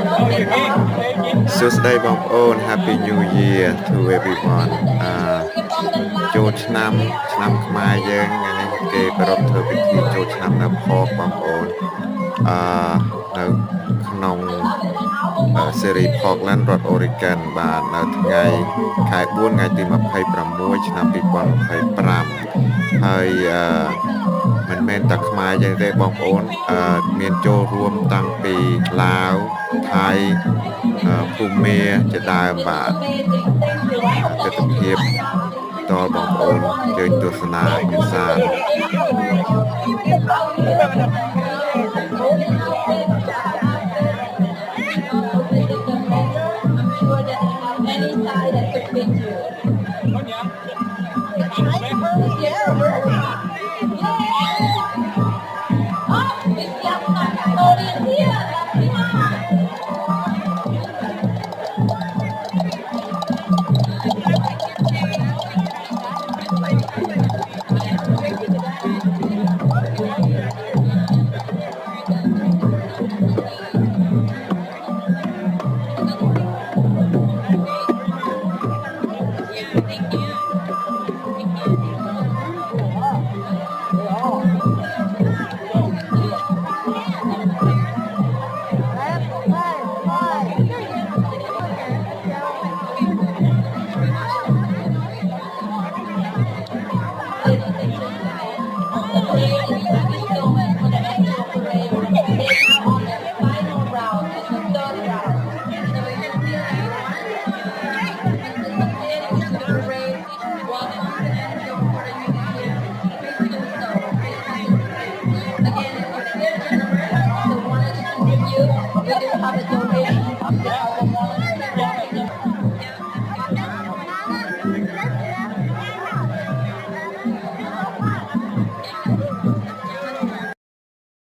So today បងប្អូន Happy New Year to everyone ចូលឆ្នាំខ្មែរយើងថ្ងៃនេះគេប្រារព្ធធ្វើពិធីចូលឆ្នាំនៅផកបងប្អូននៅក្នុងសេរី Portland រដ្ឋ Oregon បាទនៅថ្ងៃខែ4ថ្ងៃទី26ឆ្នាំ2025ហើយមិនមែនតែខ្មែរយើងទេបងប្អូនមានចូលរួមតាំងពីឡាវថៃភូមាជាដើមបាទទស្សនភាពដល់បងប្អូនជួយទស្សនាពិសា